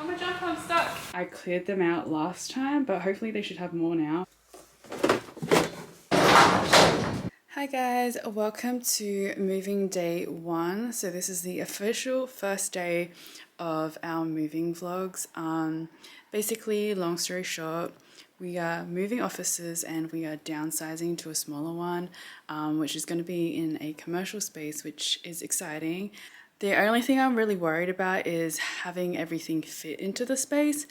my jumper, I'm stuck. I cleared them out last time, but hopefully they should have more now. Hi guys, welcome to moving day 1. So this is the official first day of our moving vlogs. Basically, long story short, we are moving offices and we are downsizing to a smaller one, which is going to be in a commercial space, which is exciting. The only thing I'm really worried about is having everything fit into the space.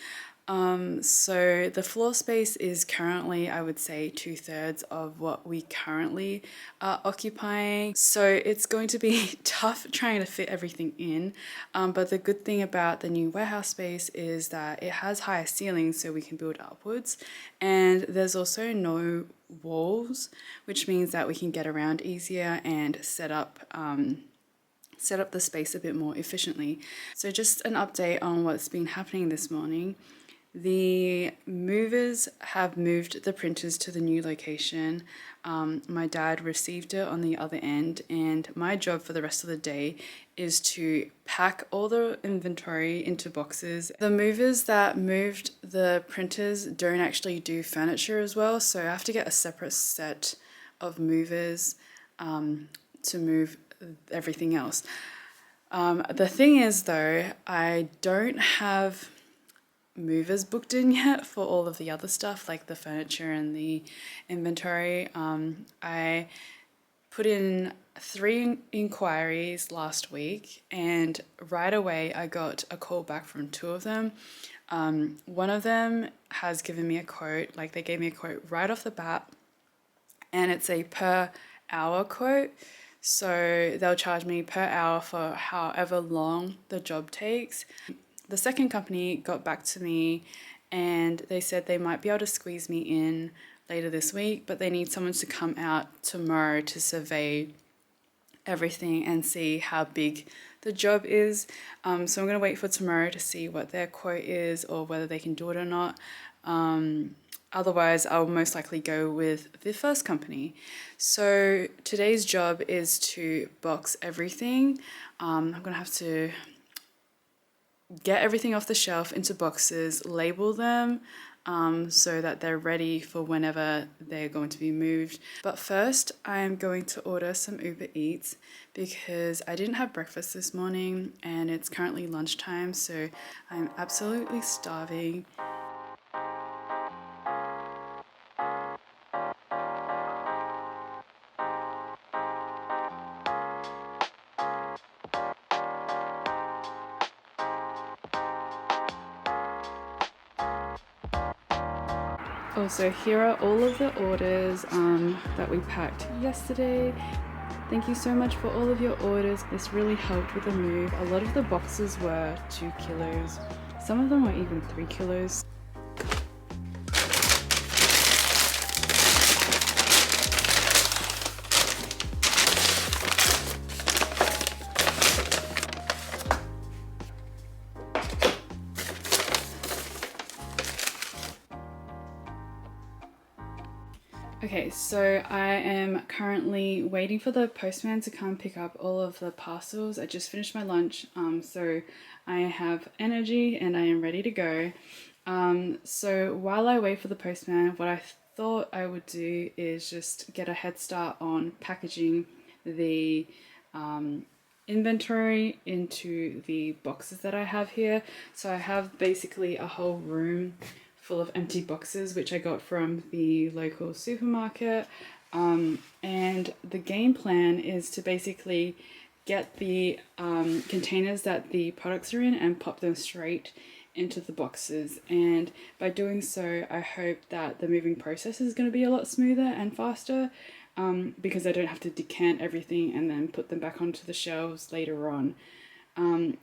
So the floor space is currently, I would say, 2/3 of what we currently are occupying. So it's going to be tough trying to fit everything in. But the good thing about the new warehouse space is that it has higher ceilings so we can build upwards. And there's also no walls, which means that we can get around easier and set up the space a bit more efficiently. So just an update on what's been happening this morning. The movers have moved the printers to the new location. My dad received it on the other end, and my job for the rest of the day is to pack all the inventory into boxes. The movers that moved the printers don't actually do furniture as well, so I have to get a separate set of movers to move everything else. The thing is though, I don't have movers booked in yet for all of the other stuff like the furniture and the inventory. I put in 3 inquiries last week and right away I got a call back from 2 of them. One of them has given me a quote, like they gave me a quote right off the bat, and it's a per hour quote. So they'll charge me per hour for however long the job takes. The second company got back to me and they said they might be able to squeeze me in later this week, but they need someone to come out tomorrow to survey everything and see how big the job is. So I'm going to wait for tomorrow to see what their quote is or whether they can do it or not. Otherwise, I'll most likely go with the first company. So today's job is to box everything. I'm going to have to get everything off the shelf into boxes, label them so that they're ready for whenever they're going to be moved. But first, I'm going to order some Uber Eats because I didn't have breakfast this morning and it's currently lunchtime, so I'm absolutely starving. Also, here are all of the orders that we packed yesterday. Thank you so much for all of your orders. This really helped with the move. A lot of the boxes were 2 kilos. Some of them were even 3 kilos. Okay, so I am currently waiting for the postman to come pick up all of the parcels. I just finished my lunch, so I have energy and I am ready to go. So while I wait for the postman, what I thought I would do is just get a head start on packaging the inventory into the boxes that I have here. So I have basically a whole room full of empty boxes, which I got from the local supermarket. And the game plan is to basically get the containers that the products are in and pop them straight into the boxes. And by doing so, I hope that the moving process is going to be a lot smoother and faster because I don't have to decant everything and then put them back onto the shelves later on.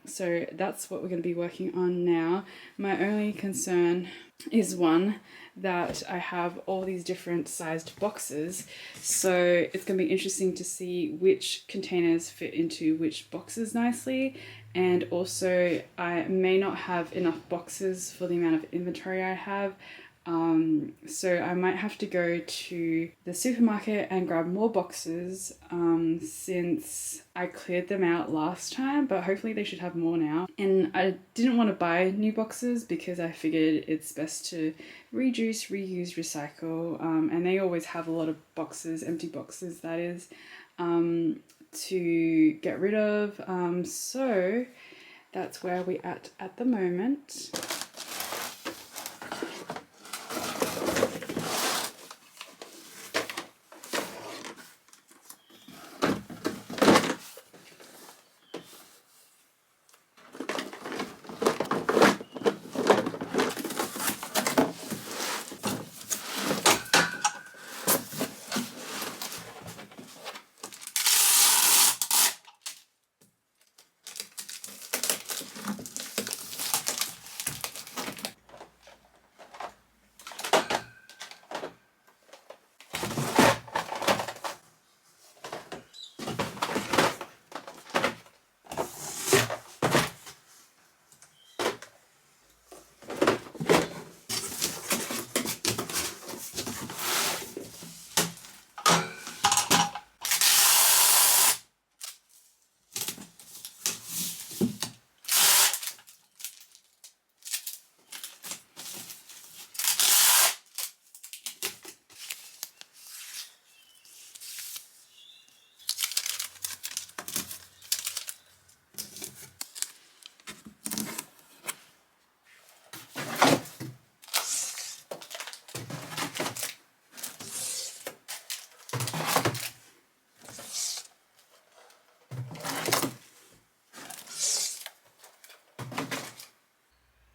So that's what we're going to be working on now. My only concern is one, that I have all these different sized boxes, so it's going to be interesting to see which containers fit into which boxes nicely, and also I may not have enough boxes for the amount of inventory I have. So I might have to go to the supermarket and grab more boxes since I cleared them out last time, but hopefully they should have more now. And I didn't want to buy new boxes because I figured it's best to reduce, reuse, recycle, and they always have a lot of boxes, empty boxes that is, to get rid of. So that's where we're at the moment.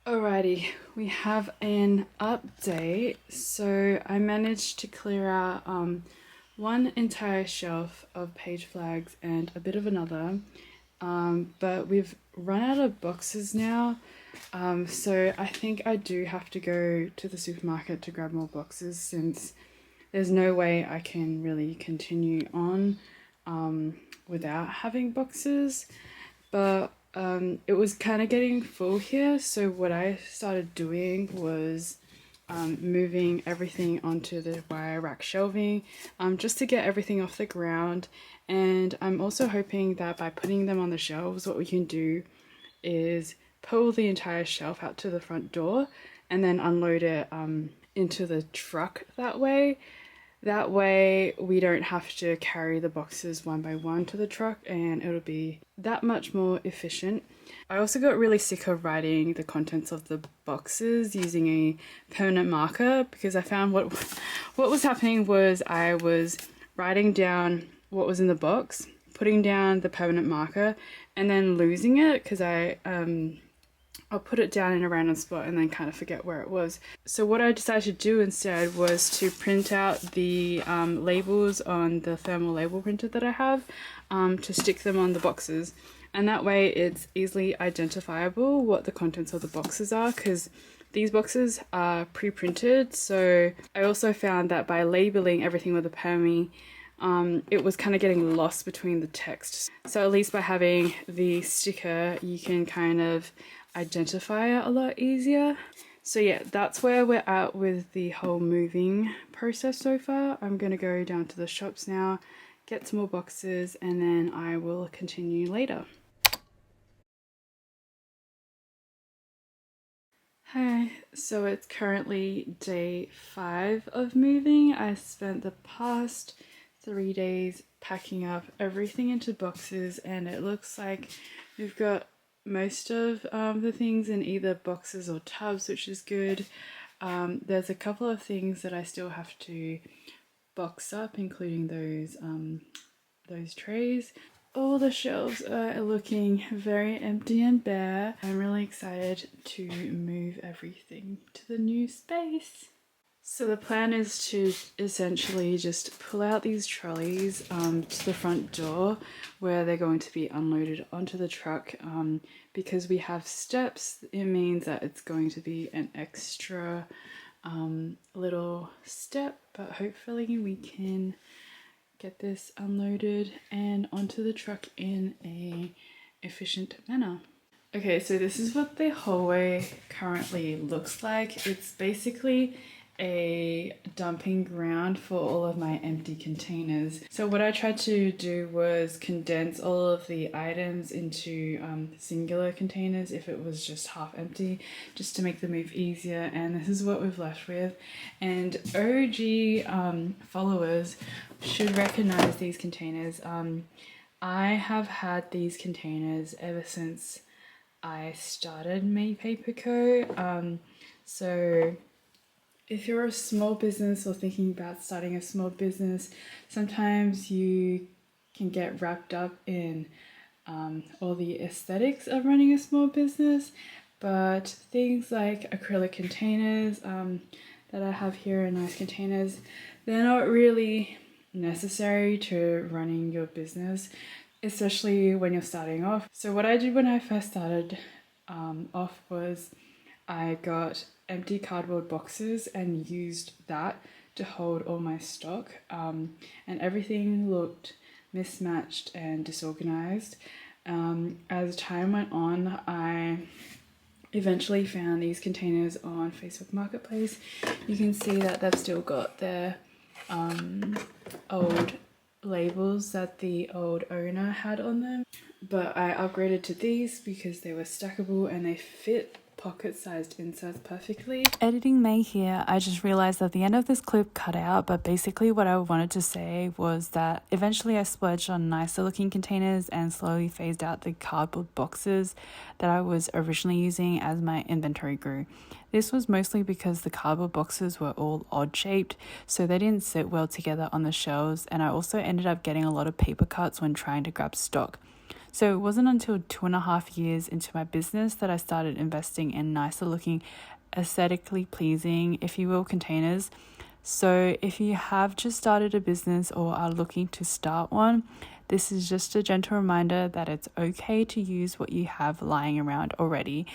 Alrighty, we have an update. So I managed to clear out one entire shelf of page flags and a bit of another, but we've run out of boxes now. So I think I do have to go to the supermarket to grab more boxes since there's no way I can really continue on without having boxes. But it was kind of getting full here, so what I started doing was moving everything onto the wire rack shelving just to get everything off the ground. And I'm also hoping that by putting them on the shelves, what we can do is pull the entire shelf out to the front door and then unload it into the truck that way. That way we don't have to carry the boxes one by one to the truck, and it'll be that much more efficient. I also got really sick of writing the contents of the boxes using a permanent marker because I found what was happening was I was writing down what was in the box, putting down the permanent marker, and then losing it because I'll put it down in a random spot and then kind of forget where it was. So what I decided to do instead was to print out the labels on the thermal label printer that I have to stick them on the boxes. And that way it's easily identifiable what the contents of the boxes are, because these boxes are pre-printed. So I also found that by labeling everything with a permie, it was kind of getting lost between the text. So at least by having the sticker, you can kind of identify it a lot easier. So yeah, that's where we're at with the whole moving process so far. I'm gonna go down to the shops now, get some more boxes, and then I will continue later. Hi, so it's currently day 5 of moving. I spent the past 3 days packing up everything into boxes, and it looks like we've got most of the things in either boxes or tubs, which is good. There's a couple of things that I still have to box up, including those trays. All the shelves are looking very empty and bare. I'm really excited to move everything to the new space. So the plan is to essentially just pull out these trolleys to the front door where they're going to be unloaded onto the truck. Because we have steps, it means that it's going to be an extra little step, but hopefully we can get this unloaded and onto the truck in a efficient manner. Okay, so this is what the hallway currently looks like. It's basically a dumping ground for all of my empty containers. So what I tried to do was condense all of the items into singular containers if it was just half empty, just to make the move easier. And this is what we've left with. And OG followers should recognize these containers. I have had these containers ever since I started May Paper Co. So if you're a small business or thinking about starting a small business, sometimes you can get wrapped up in all the aesthetics of running a small business, but things like acrylic containers that I have here in nice containers, they're not really necessary to running your business, especially when you're starting off. So what I did when I first started off was I got empty cardboard boxes and used that to hold all my stock, and everything looked mismatched and disorganized. As time went on, I eventually found these containers on Facebook Marketplace. You can see that they've still got their old labels that the old owner had on them, but I upgraded to these because they were stackable and they fit pocket-sized inserts perfectly. Editing May here, I just realized that the end of this clip cut out, but basically what I wanted to say was that eventually I splurged on nicer looking containers and slowly phased out the cardboard boxes that I was originally using as my inventory grew. This was mostly because the cardboard boxes were all odd shaped, so they didn't sit well together on the shelves, and I also ended up getting a lot of paper cuts when trying to grab stock. So it wasn't until 2.5 years into my business that I started investing in nicer looking, aesthetically pleasing, if you will, containers. So if you have just started a business or are looking to start one, this is just a gentle reminder that it's okay to use what you have lying around already,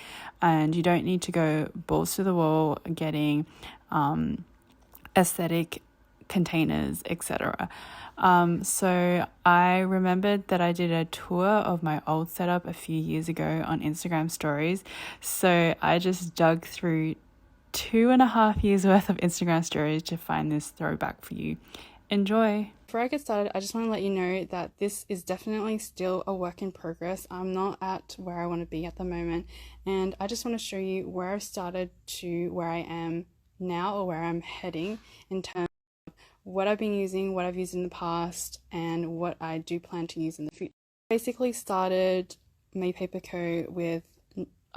and you don't need to go balls to the wall getting aesthetic containers, etc. So I remembered that I did a tour of my old setup a few years ago on Instagram stories. So I just dug through 2.5 years worth of Instagram stories to find this throwback for you. Enjoy. Before I get started, I just want to let you know that this is definitely still a work in progress. I'm not at where I want to be at the moment, and I just want to show you where I've started to where I am now, or where I'm heading in terms of what I've been using, what I've used in the past, and what I do plan to use in the future. Basically started May Paper Co. with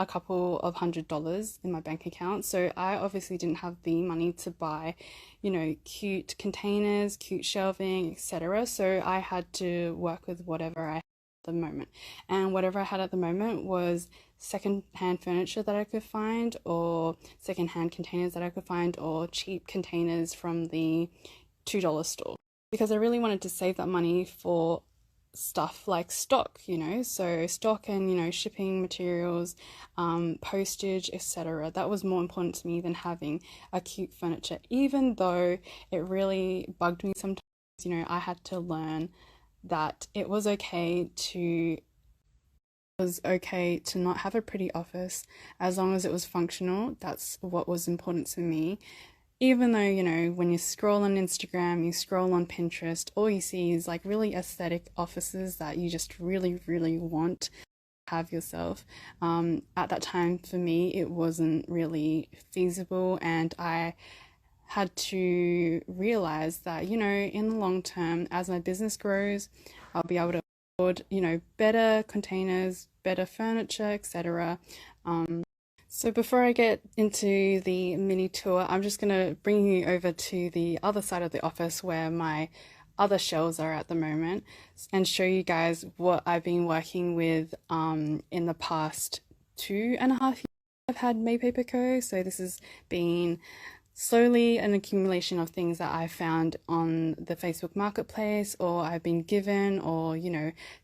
a couple of $100 in my bank account, so I obviously didn't have the money to buy, cute containers, cute shelving, etc. So I had to work with whatever I had at the moment, and whatever I had at the moment was second-hand furniture that I could find, or second-hand containers that I could find, or cheap containers from the $2 store, because I really wanted to save that money for stuff like stock, so stock and shipping materials, postage, etc. That was more important to me than having a cute furniture, even though it really bugged me sometimes. I had to learn that it was okay to not have a pretty office as long as it was functional. That's what was important to me. Even though, when you scroll on Instagram, you scroll on Pinterest, all you see is like really aesthetic offices that you just really, really want to have yourself. At that time, for me, it wasn't really feasible, and I had to realize that, in the long term, as my business grows, I'll be able to afford, better containers, better furniture, etc. So before I get into the mini tour, I'm just going to bring you over to the other side of the office where my other shelves are at the moment, and show you guys what I've been working with in the past 2.5 years I've had May Paper Co. So this has been slowly an accumulation of things that I found on the Facebook Marketplace, or I've been given, or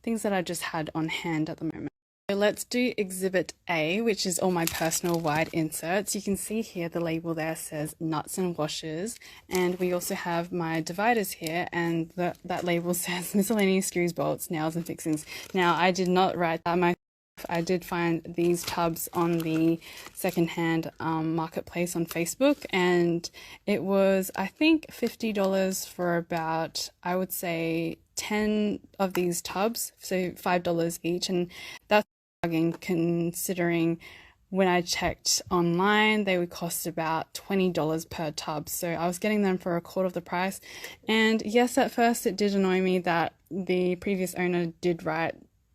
things that I just had on hand at the moment. So let's do Exhibit A, which is all my personal wide inserts. You can see here the label there says nuts and washers, and we also have my dividers here, and that label says miscellaneous screws, bolts, nails and fixings. Now, I did not write that myself. I did find these tubs on the secondhand marketplace on Facebook, and it was, I think, $50 for about, I would say, 10 of these tubs, so $5 each, and that's bargain considering when I checked online, they would cost about $20 per tub. So I was getting them for a quarter of the price. And yes, at first it did annoy me that the previous owner did write,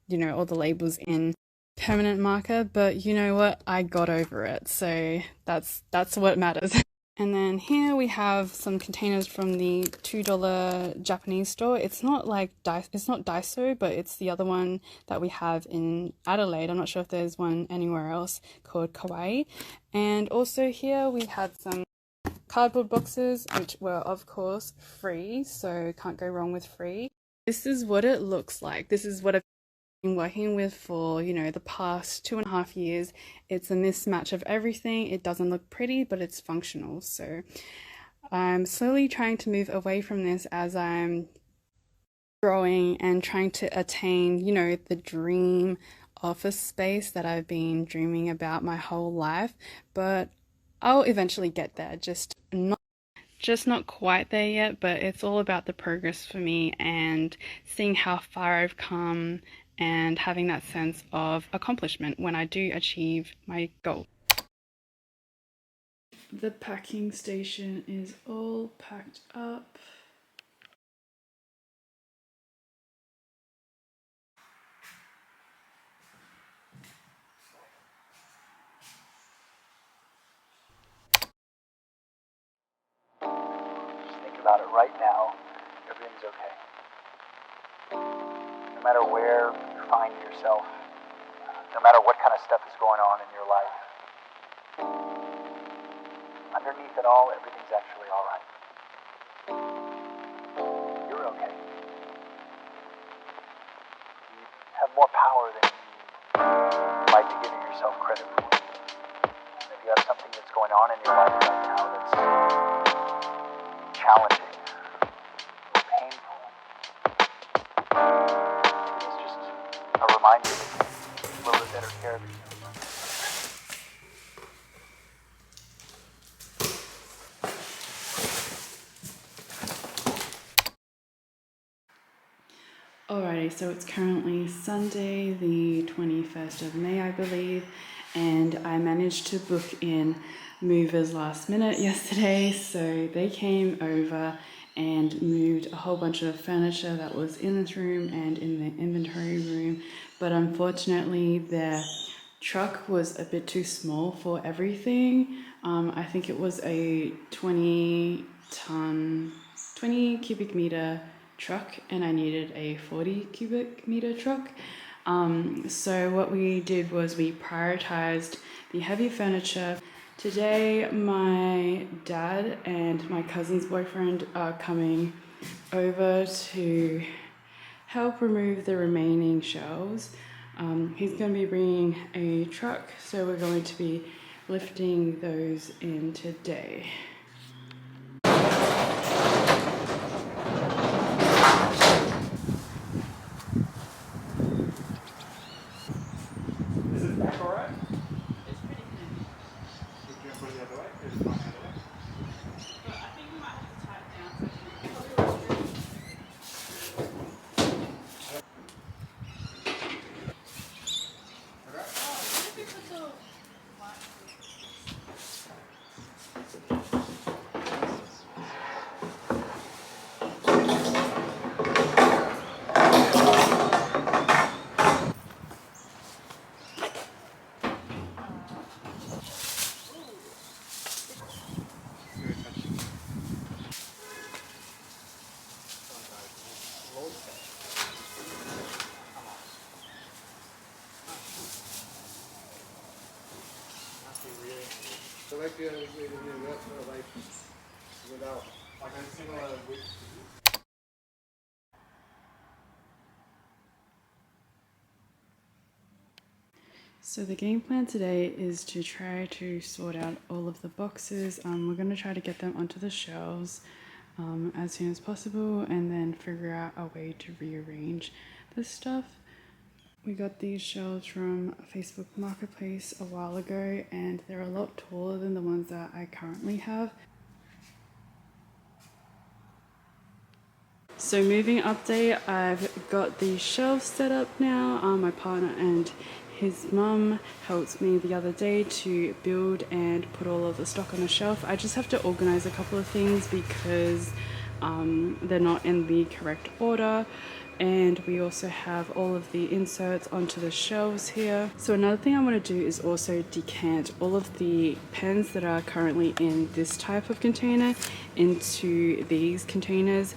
all the labels in permanent marker, but you know what? I got over it. So that's what matters. And then here we have some containers from the $2 Japanese store. It's not like it's not Daiso, but it's the other one that we have in Adelaide. I'm not sure if there's one anywhere else called Kawaii. And also here we had some cardboard boxes, which were of course free, so can't go wrong with free. This is what it looks like. This is what I've been working with for, the past 2.5 years. It's a mismatch of everything. It doesn't look pretty, but it's functional. So I'm slowly trying to move away from this as I'm growing and trying to attain, the dream office space that I've been dreaming about my whole life. But I'll eventually get there, just not quite there yet, but it's all about the progress for me and seeing how far I've come and having that sense of accomplishment when I do achieve my goal. The packing station is all packed up. Just think about it right now. Everything's okay. No matter where you find yourself, no matter what kind of stuff is going on in your life, underneath it all, everything's actually all right. You're okay. You have more power than you might be giving yourself credit for. And if you have something that's going on in your life right now that's challenging or painful, it's just a reminder that you take a little bit better care of yourself. Alrighty, so it's currently Sunday, the 21st of May, I believe, and I managed to book in movers last minute yesterday, so they came over and moved a whole bunch of furniture that was in this room and in the inventory room, but unfortunately their truck was a bit too small for everything. I think it was a 20 cubic meter truck, and I needed a 40 cubic meter truck. So what we did was we prioritized the heavy furniture. Today, my dad and my cousin's boyfriend are coming over to help remove the remaining shelves. He's going to be bringing a truck, so we're going to be lifting those in today. Is it back all right? It's pretty heavy, You can put it the other way? Or just fine the other way? but I think we might have to tie it down so I can. So like like without like a similar width. So the game plan today is to try to sort out all of the boxes. We're going to try to get them onto the shelves as soon as possible, and then figure out a way to rearrange the stuff. We got these shelves from Facebook Marketplace a while ago, and they're a lot taller than the ones that I currently have. So moving update, I've got the shelves set up now. My partner and his mum helped me the other day to build and put all of the stock on the shelf. I just have to organize a couple of things because they're not in the correct order. And we also have all of the inserts onto the shelves here. So another thing I want to do is also decant all of the pens that are currently in this type of container into these containers.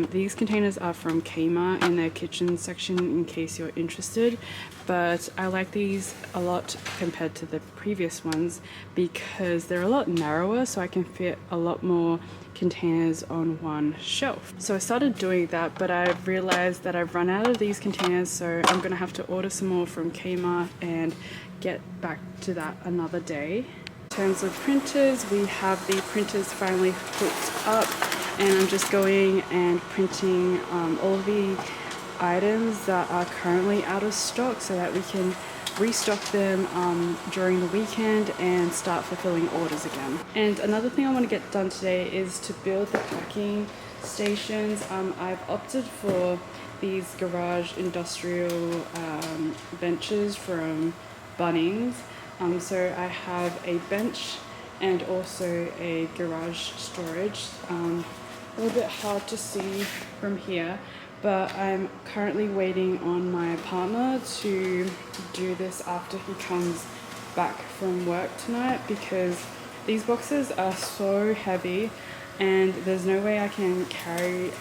These containers are from Kmart in their kitchen section in case you're interested, but I like these a lot compared to the previous ones because they're a lot narrower, so I can fit a lot more containers on one shelf. So I started doing that, but I realized that I've run out of these containers, so I'm gonna have to order some more from Kmart and get back to that another day. In terms of printers, we have the printers finally hooked up, and I'm just going and printing all of the items that are currently out of stock so that we can restock them during the weekend and start fulfilling orders again. And another thing I want to get done today is to build the packing stations. I've opted for these garage industrial benches from Bunnings. So I have a bench and also a garage storage. A little bit hard to see from here, but I'm currently waiting on my partner to do this after he comes back from work tonight because these boxes are so heavy and there's no way I can carry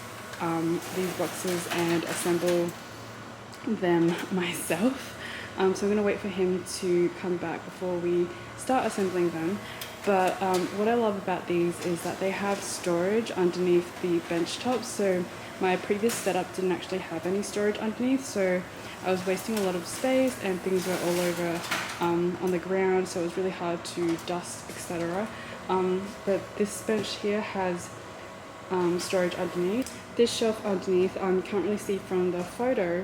these boxes and assemble them myself. So I'm going to wait for him to come back before we start assembling them. But what I love about these is that they have storage underneath the bench tops. So my previous setup didn't actually have any storage underneath, so I was wasting a lot of space and things were all over on the ground, so it was really hard to dust, etc. But this bench here has storage underneath. This shelf underneath you can't really see from the photo,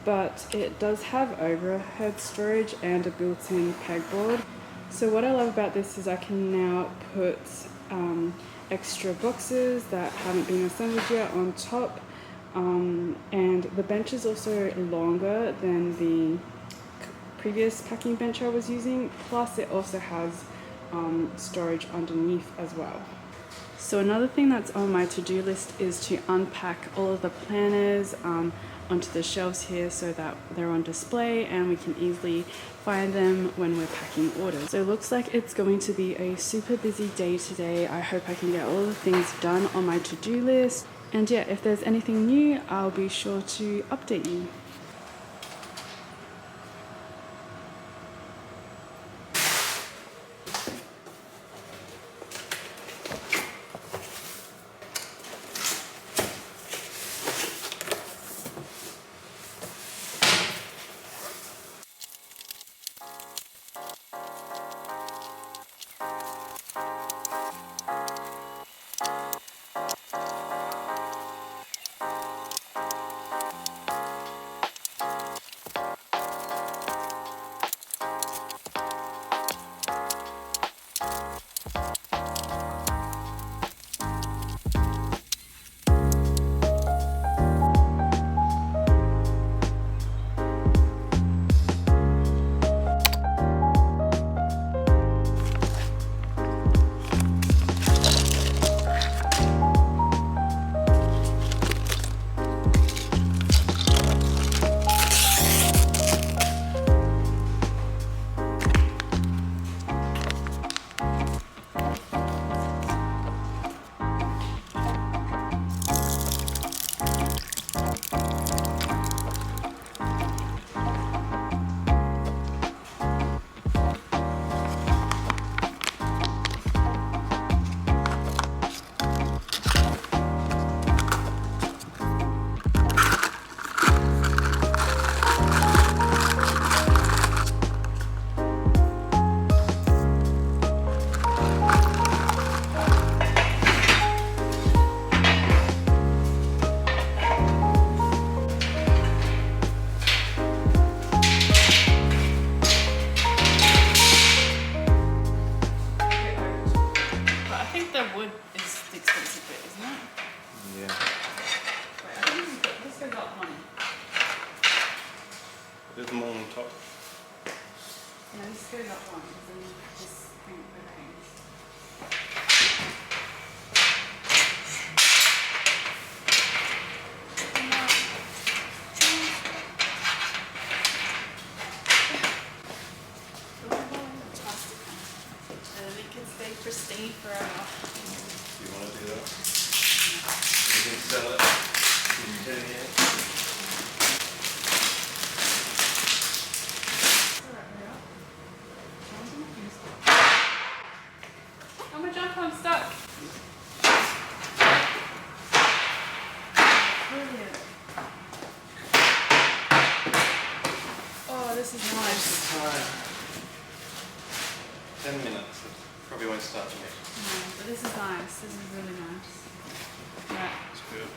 but it does have overhead storage and a built-in pegboard. So what I love about this is I can now put extra boxes that haven't been assembled yet on top, and the bench is also longer than the previous packing bench I was using, plus it also has storage underneath as well. So another thing that's on my to-do list is to unpack all of the planners onto the shelves here so that they're on display and we can easily find them when we're packing orders. So it looks like it's going to be a super busy day today. I hope I can get all the things done on my to-do list. And yeah, if there's anything new, I'll be sure to update you. think the wood is the expensive bit, isn't it? Yeah. Wait, I think this goes up one. There's them all on top. No, this goes up one, and then this thing overhangs. And then it can stay pristine forever. Do you want to do that? You can sell it. You can do it. I'm gonna jump, I'm stuck. Brilliant. Oh, this is nice. Time. 10 minutes. It probably won't start yet. No, but this is nice. This is really nice. Right. It's good.